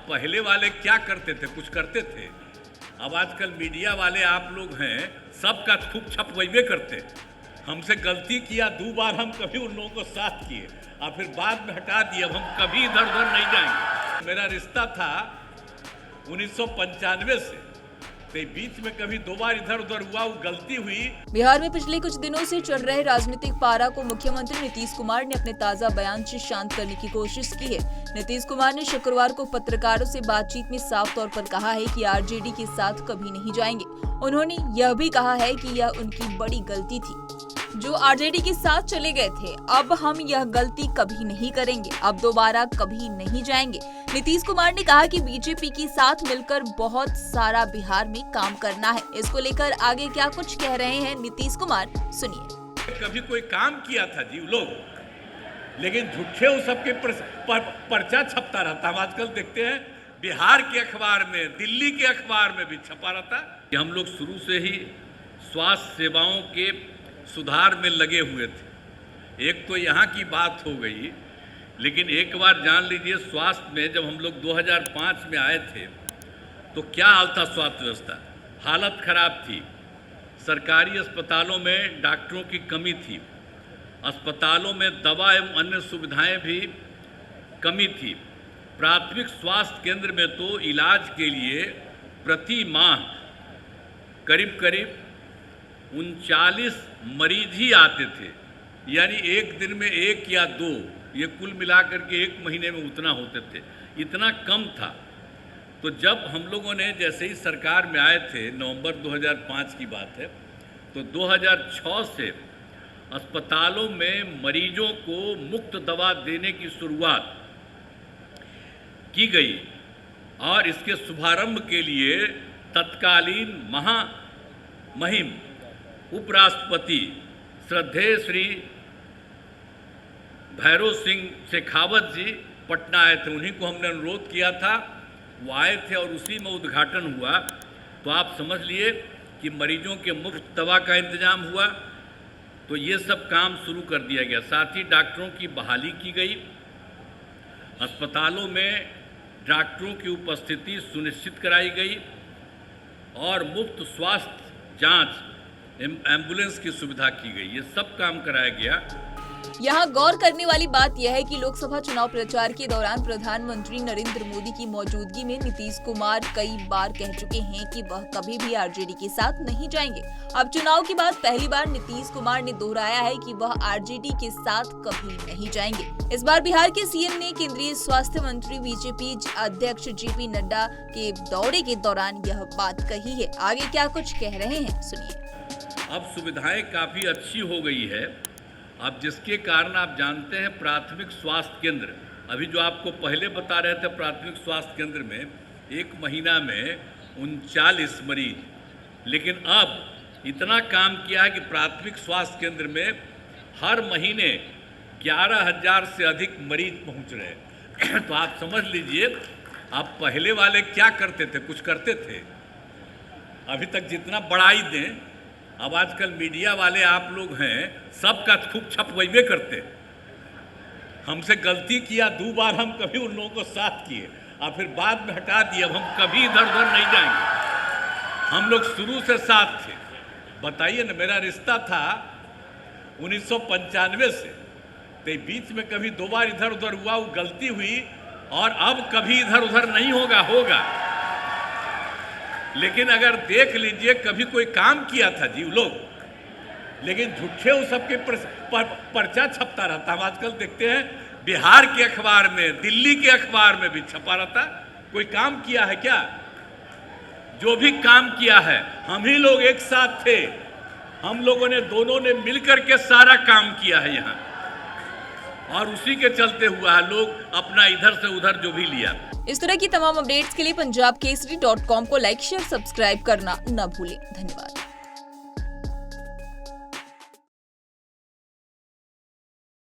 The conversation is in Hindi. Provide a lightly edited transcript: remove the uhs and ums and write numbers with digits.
पहले वाले क्या करते थे, कुछ करते थे। अब आजकल मीडिया वाले आप लोग हैं, सबका खूब छपवैबे करते। हमसे गलती किया 2 बार, हम कभी उन लोगों को साथ किए और फिर बाद में हटा दिए। अब हम कभी इधर उधर नहीं जाएंगे। मेरा रिश्ता था 1995 से, तो बीच में कभी 2 बार इधर उधर हुआ, वो गलती हुई। बिहार में पिछले कुछ दिनों से चल रहे राजनीतिक पारा को मुख्यमंत्री नीतीश कुमार ने अपने ताजा बयान से शांत करने की कोशिश की है। नीतीश कुमार ने शुक्रवार को पत्रकारों से बातचीत में साफ तौर पर कहा है कि आरजेडी के साथ कभी नहीं जाएंगे। उन्होंने यह भी कहा है कि यह उनकी बड़ी गलती थी जो आरजेडी के साथ चले गए थे। अब हम यह गलती कभी नहीं करेंगे, अब दोबारा कभी नहीं जाएंगे। नीतीश कुमार ने कहा कि बीजेपी के साथ मिलकर बहुत सारा बिहार में काम करना है। इसको लेकर आगे क्या कुछ कह रहे हैं नीतीश कुमार, सुनिए। कभी कोई काम किया था जी लोग, लेकिन झूठे वो सबके पर्चा छपता रहता। हम आजकल देखते हैं बिहार के अखबार में, दिल्ली के अखबार में भी छपा रहता कि हम लोग शुरू से ही स्वास्थ्य सेवाओं के सुधार में लगे हुए थे। एक तो यहाँ की बात हो गई, लेकिन एक बार जान लीजिए, स्वास्थ्य में जब हम लोग 2005 में आए थे तो क्या हाल था स्वास्थ्य व्यवस्था, हालत खराब थी। सरकारी अस्पतालों में डॉक्टरों की कमी थी, अस्पतालों में दवा एवं अन्य सुविधाएं भी कमी थी। प्राथमिक स्वास्थ्य केंद्र में तो इलाज के लिए प्रति माह करीब 39 मरीज ही आते थे, यानी एक दिन में 1 या 2, ये कुल मिलाकर के 1 महीने में उतना होते थे, इतना कम था। तो जब हम लोगों ने जैसे ही सरकार में आए थे, नवंबर 2005 की बात है, तो 2006 से अस्पतालों में मरीजों को मुफ्त दवा देने की शुरुआत की गई और इसके शुभारंभ के लिए तत्कालीन महामहिम उपराष्ट्रपति श्रद्धेय श्री भैरव सिंह शेखावत जी पटना आए थे। उन्हीं को हमने अनुरोध किया था, वो आए थे और उसी में उद्घाटन हुआ। तो आप समझ लिए कि मरीजों के मुफ्त दवा का इंतजाम हुआ। तो ये सब काम शुरू कर दिया गया। साथ ही डॉक्टरों की बहाली की गई, अस्पतालों में डॉक्टरों की उपस्थिति सुनिश्चित कराई गई और मुफ्त स्वास्थ्य जांच एम्बुलेंस की सुविधा की गई। ये सब काम कराया गया। यहाँ गौर करने वाली बात यह है कि लोकसभा चुनाव प्रचार के दौरान प्रधानमंत्री नरेंद्र मोदी की मौजूदगी में नीतीश कुमार कई बार कह चुके हैं कि वह कभी भी आरजेडी के साथ नहीं जाएंगे। अब चुनाव के बाद पहली बार नीतीश कुमार ने दोहराया है कि वह आरजेडी के साथ कभी नहीं जाएंगे। इस बार बिहार के सीएम ने केंद्रीय स्वास्थ्य मंत्री बीजेपी अध्यक्ष जेपी नड्डा के दौरे के दौरान यह बात कही है। आगे क्या कुछ कह रहे हैं, सुनिए। अब सुविधाएं काफी अच्छी हो गई है। अब जिसके कारण आप जानते हैं प्राथमिक स्वास्थ्य केंद्र, अभी जो आपको पहले बता रहे थे, प्राथमिक स्वास्थ्य केंद्र में 1 महीना में 39 मरीज, लेकिन अब इतना काम किया है कि प्राथमिक स्वास्थ्य केंद्र में हर महीने 11,000 से अधिक मरीज पहुंच रहे हैं। तो आप समझ लीजिए, आप पहले वाले क्या करते थे, कुछ करते थे। अभी तक जितना बढ़ाई दें, अब आजकल मीडिया वाले आप लोग हैं, सबका खूब छपवैबे करते। हमसे गलती किया 2 बार, हम कभी उन लोगों को साथ किए और फिर बाद में हटा दिए। अब हम कभी इधर उधर नहीं जाएंगे। हम लोग शुरू से साथ थे। बताइए ना, मेरा रिश्ता था 1995 से, तो बीच में कभी 2 बार इधर उधर हुआ, वो गलती हुई और अब कभी इधर उधर नहीं होगा। लेकिन अगर देख लीजिए, कभी कोई काम किया था जी लोग, लेकिन झूठे वो सबके पर्चा छपता रहता। हम आजकल देखते हैं बिहार के अखबार में, दिल्ली के अखबार में भी छपा रहता। कोई काम किया है क्या? जो भी काम किया है, हम ही लोग एक साथ थे। हम लोगों ने, दोनों ने मिलकर के सारा काम किया है यहाँ, और उसी के चलते हुआ है। लोग अपना इधर से उधर जो भी लिया। इस तरह की तमाम अपडेट्स के लिए पंजाबकेसरी.com को लाइक, शेयर, सब्सक्राइब करना न भूलें। धन्यवाद।